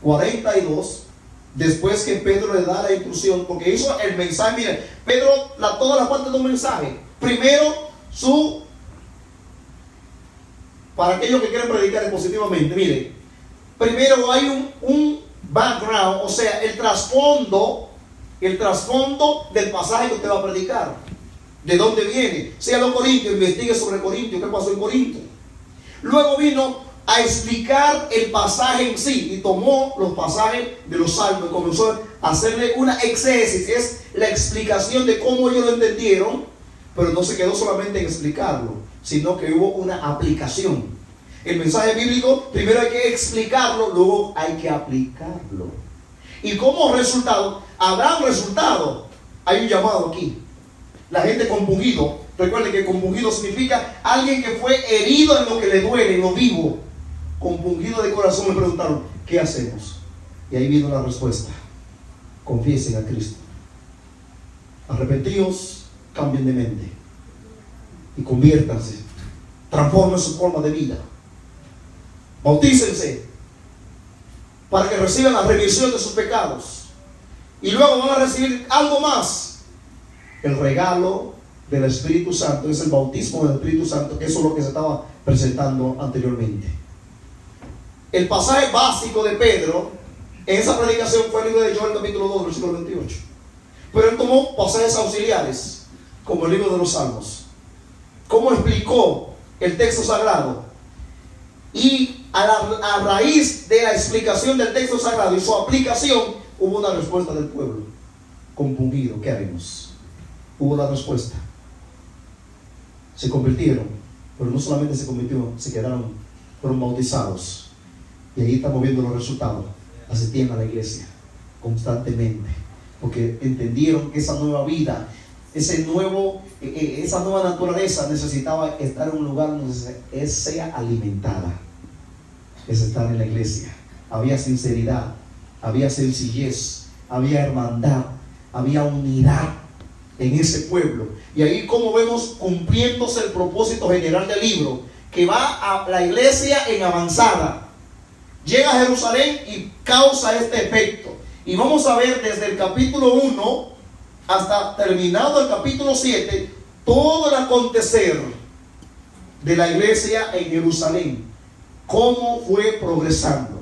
42, después que Pedro le da la instrucción, porque hizo el mensaje. Mire, Pedro, toda la parte de un mensaje. Primero, para aquellos que quieren predicar positivamente, mire, primero hay un background, o sea, el trasfondo del pasaje que usted va a predicar. ¿De dónde viene? Sea los Corintios, investigue sobre Corintios, qué pasó en Corinto. Luego vino a explicar el pasaje en sí, y tomó los pasajes de los salmos y comenzó a hacerle una exégesis, es la explicación de cómo ellos lo entendieron, pero no se quedó solamente en explicarlo, sino que hubo una aplicación. El mensaje bíblico, primero hay que explicarlo, luego hay que aplicarlo. Y como resultado, habrá un resultado. Hay un llamado aquí. La gente compungido, recuerden que compungido significa alguien que fue herido en lo que le duele, en lo vivo. Compungido de corazón, me preguntaron, ¿qué hacemos? Y ahí vino la respuesta: confiesen a Cristo, arrepentíos, cambien de mente y conviértanse, transformen su forma de vida, bautícense para que reciban la remisión de sus pecados, y luego van a recibir algo más, el regalo del Espíritu Santo. Es el bautismo del Espíritu Santo, que eso es lo que se estaba presentando anteriormente. El pasaje básico de Pedro en esa predicación fue el libro de Joel capítulo 2 versículo 28, pero él tomó pasajes auxiliares como el libro de los Salmos, cómo explicó el texto sagrado, y a raíz de la explicación del texto sagrado y su aplicación, hubo una respuesta del pueblo compungido. ¿Qué haremos? Hubo la respuesta. Se convirtieron, pero no solamente se convirtieron, fueron bautizados. Y ahí estamos viendo los resultados. Asistían a la iglesia constantemente, porque entendieron que esa nueva vida, esa nueva naturaleza necesitaba estar en un lugar donde sea alimentada. Es estar en la iglesia. Había sinceridad, había sencillez, había hermandad, había unidad en ese pueblo. Y ahí, como vemos, cumpliéndose el propósito general del libro, que va a la iglesia en avanzada, llega a Jerusalén y causa este efecto. Y vamos a ver desde el capítulo 1 hasta terminado el capítulo 7 todo el acontecer de la iglesia en Jerusalén, cómo fue progresando,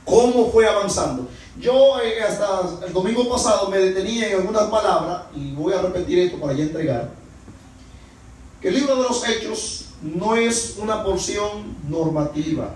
cómo fue avanzando. Yo hasta el domingo pasado me detenía en algunas palabras, y voy a repetir esto para ya entregar, que el libro de los Hechos no es una porción normativa,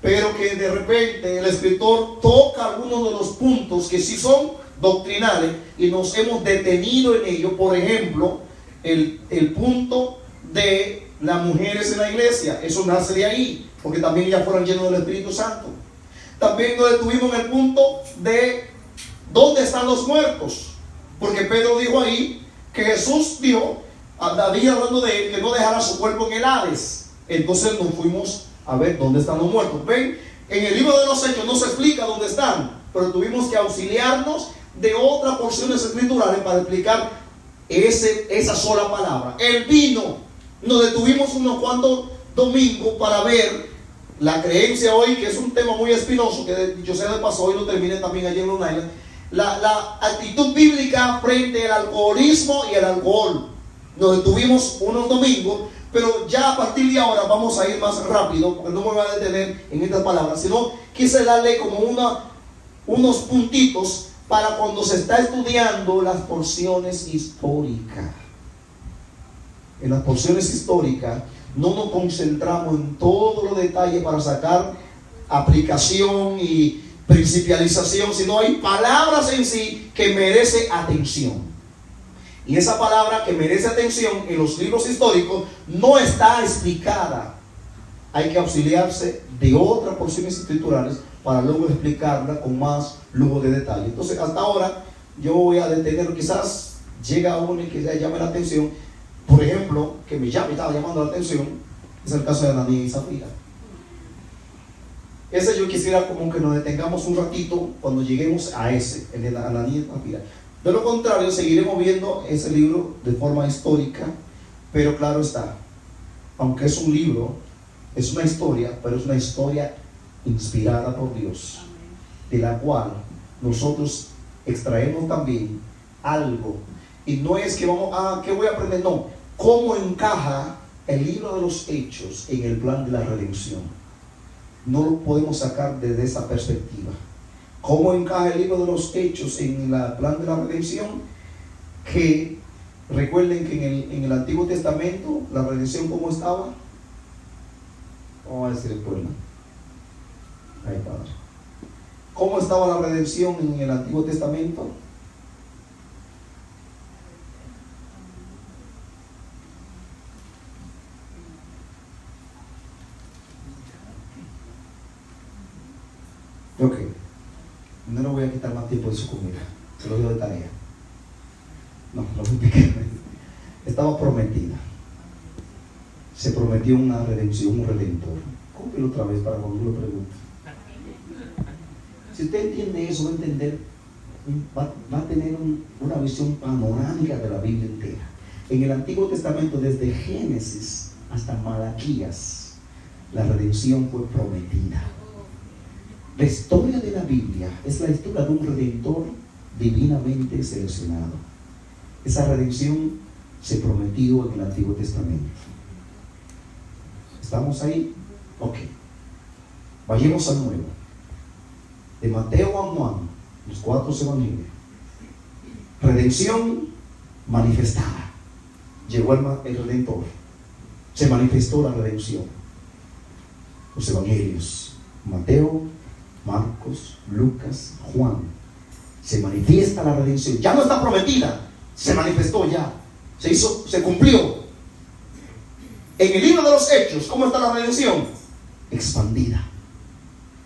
pero que de repente el escritor toca algunos de los puntos que sí son doctrinales y nos hemos detenido en ello. Por ejemplo, el punto de las mujeres en la iglesia, eso nace de ahí, porque también ellas fueron llenas del Espíritu Santo. También nos detuvimos en el punto de dónde están los muertos, porque Pedro dijo ahí que Jesús dijo a David, hablando de él, que no dejara su cuerpo en el Hades. Entonces nos fuimos a ver dónde están los muertos. Ven, en el libro de los Hechos no se explica dónde están, pero tuvimos que auxiliarnos de otras porciones escriturales para explicar esa sola palabra. El vino, nos detuvimos unos cuantos domingos para ver la creencia hoy, que es un tema muy espinoso, que yo sé de paso, hoy lo terminé también allí en Long Island, la actitud bíblica frente al alcoholismo y al alcohol. Nos detuvimos unos domingos, pero ya a partir de ahora vamos a ir más rápido, porque no me voy a detener en estas palabras, sino quise darle como unos puntitos para cuando se está estudiando las porciones históricas. En las porciones históricas no nos concentramos en todos los detalles para sacar aplicación y principialización, sino hay palabras en sí que merecen atención. Y esa palabra que merece atención en los libros históricos no está explicada. Hay que auxiliarse de otras porciones escriturales para luego explicarla con más lujo de detalle. Entonces, hasta ahora yo voy a detener, quizás llega uno y que le llame la atención. Por ejemplo, que me estaba llamando la atención, es el caso de Ananías y Zafira. Ese yo quisiera como que nos detengamos un ratito cuando lleguemos a ese, el de Ananías y Zafira. De lo contrario, seguiremos viendo ese libro de forma histórica, pero claro está, aunque es un libro, es una historia, pero es una historia inspirada por Dios, de la cual nosotros extraemos también algo. Y no es que vamos, ¿qué voy a aprender? No, cómo encaja el libro de los Hechos en el plan de la redención. No lo podemos sacar desde esa perspectiva. ¿Cómo encaja el libro de los Hechos en el plan de la redención? Que recuerden que en el Antiguo Testamento la redención, ¿cómo estaba? Vamos a decir el pueblo. Ay, Padre. ¿Cómo estaba la redención en el Antiguo Testamento? Ok, no le voy a quitar más tiempo de su comida, se lo digo de tarea. No, lo voy a explicar. Estaba prometida. Se prometió una redención, un redentor. Cómpelo otra vez para cuando yo lo pregunte. Si usted entiende eso, va a entender, va a tener una visión panorámica de la Biblia entera. En el Antiguo Testamento, desde Génesis hasta Malaquías, la redención fue prometida. La historia de la Biblia es la historia de un redentor divinamente seleccionado. Esa redención se prometió en el Antiguo Testamento. ¿Estamos ahí? Ok. Vayamos al Nuevo. De Mateo a Juan, los 4 evangelios. Redención manifestada. Llegó el redentor. Se manifestó la redención. Los evangelios. Mateo, Marcos, Lucas, Juan. Se manifiesta la redención. Ya no está prometida. Se manifestó ya. Se hizo, se cumplió. En el libro de los Hechos, ¿cómo está la redención? Expandida.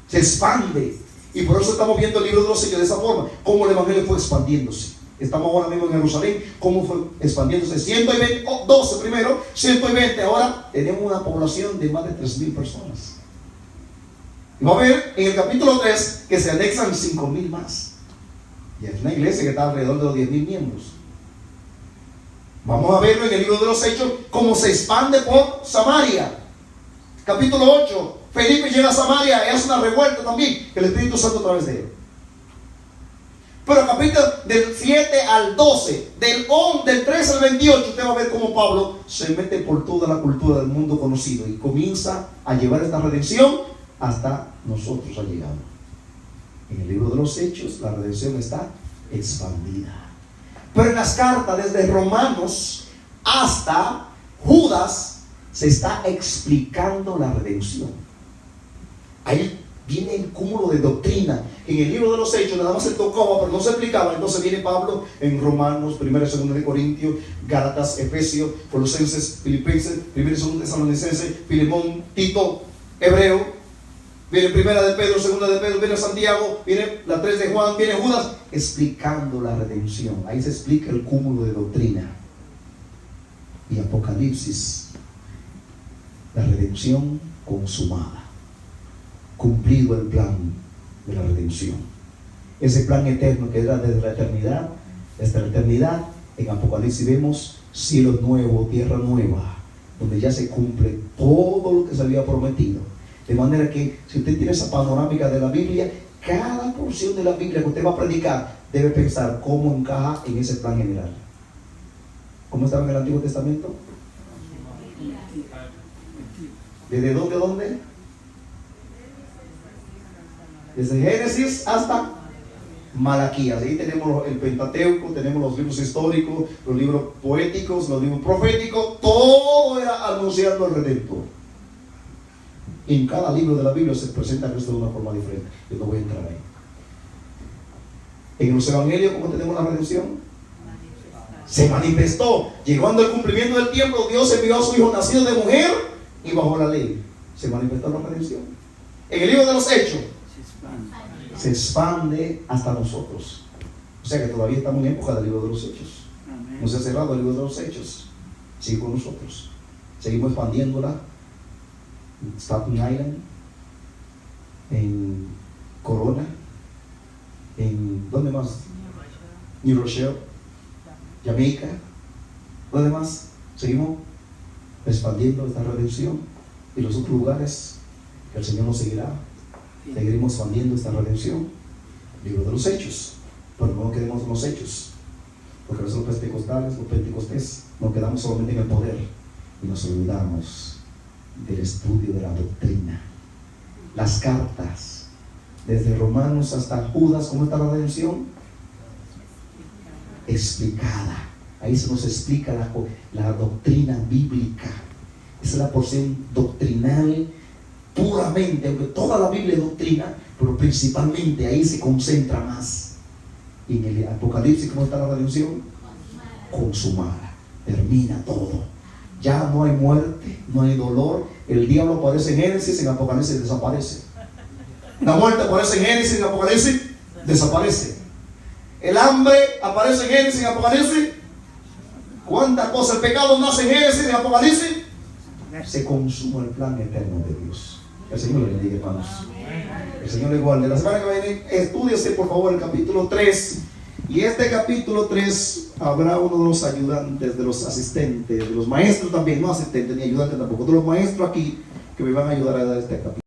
Se expande. Y por eso estamos viendo el libro de los Hechos de esa forma. Cómo el evangelio fue expandiéndose. Estamos ahora mismo en Jerusalén. Cómo fue expandiéndose. 120, 12 primero, 120. Ahora tenemos una población de más de 3,000 personas. Y va a ver en el capítulo 3 que se anexan 5,000 más. Y es una iglesia que está alrededor de los 10,000 miembros. Vamos a verlo en el libro de los Hechos, cómo se expande por Samaria. Capítulo 8, Felipe llega a Samaria y hace una revuelta también, el Espíritu Santo a través de él. Pero capítulo del 7 al 12, del 13 al 28, usted va a ver cómo Pablo se mete por toda la cultura del mundo conocido y comienza a llevar esta redención hasta nosotros ha llegado. En el libro de los Hechos, la redención está expandida. Pero en las cartas, desde Romanos hasta Judas, se está explicando la redención. Ahí viene el cúmulo de doctrina. En el libro de los Hechos nada más se tocaba, pero no se explicaba. Entonces viene Pablo en Romanos, 1 y 2 de Corintios, Gálatas, Efesios, Colosenses, Filipenses, 1 y 2 Tesalonicenses, Filemón, Tito, Hebreo. Viene 1 de Pedro, 2 de Pedro, viene Santiago, viene la 3 de Juan, viene Judas, explicando la redención. Ahí se explica el cúmulo de doctrina. Y Apocalipsis, la redención consumada. Cumplido el plan de la redención. Ese plan eterno que era desde la eternidad, en Apocalipsis vemos cielo nuevo, tierra nueva, donde ya se cumple todo lo que se había prometido. De manera que si usted tiene esa panorámica de la Biblia, cada porción de la Biblia que usted va a predicar debe pensar cómo encaja en ese plan general. ¿Cómo estaba en el Antiguo Testamento? ¿Desde dónde a dónde? Desde Génesis hasta Malaquías. Ahí tenemos el Pentateuco, tenemos los libros históricos, los libros poéticos, los libros proféticos. Todo era anunciando al Redentor. En cada libro de la Biblia se presenta a Cristo de una forma diferente. Yo no voy a entrar ahí. En los evangelios, ¿cómo tenemos la redención? Se manifestó. Llegando al cumplimiento del tiempo, Dios envió a su Hijo nacido de mujer y bajo la ley. Se manifestó la redención. En el libro de los Hechos se expande hasta nosotros. O sea que todavía estamos en época del libro de los Hechos. No se ha cerrado el libro de los Hechos. Sigue con nosotros. Seguimos expandiéndola. Staten Island, en Corona, en ¿dónde más? New Rochelle, Jamaica. ¿Dónde más? Seguimos expandiendo esta redención y los otros lugares que el Señor nos seguirá Seguiremos expandiendo esta redención. Libro de los Hechos. Pero no quedemos en los hechos. Porque los pentecostales nos quedamos solamente en el poder y nos olvidamos del estudio de la doctrina. Las cartas, desde Romanos hasta Judas, ¿cómo está la redención? Explicada. Ahí se nos explica la doctrina bíblica. Esa es la porción doctrinal puramente, aunque toda la Biblia es doctrina, pero principalmente ahí se concentra más. Y en el Apocalipsis, ¿cómo está la redención? Consumada. Termina todo. Ya no hay muerte, no hay dolor. El diablo aparece en Génesis, en Apocalipsis desaparece. La muerte aparece en Génesis, en Apocalipsis desaparece. El hambre aparece en Génesis, en Apocalipsis. ¿Cuántas cosas? El pecado nace en Génesis, en Apocalipsis. Se consuma el plan eterno de Dios. El Señor le bendiga, hermanos. El Señor le guarde. La semana que viene, estúdiese por favor el capítulo 3. Y este capítulo 3 habrá uno de los ayudantes, de los asistentes, de los maestros también, no asistentes ni ayudantes tampoco, de los maestros aquí que me van a ayudar a dar este capítulo.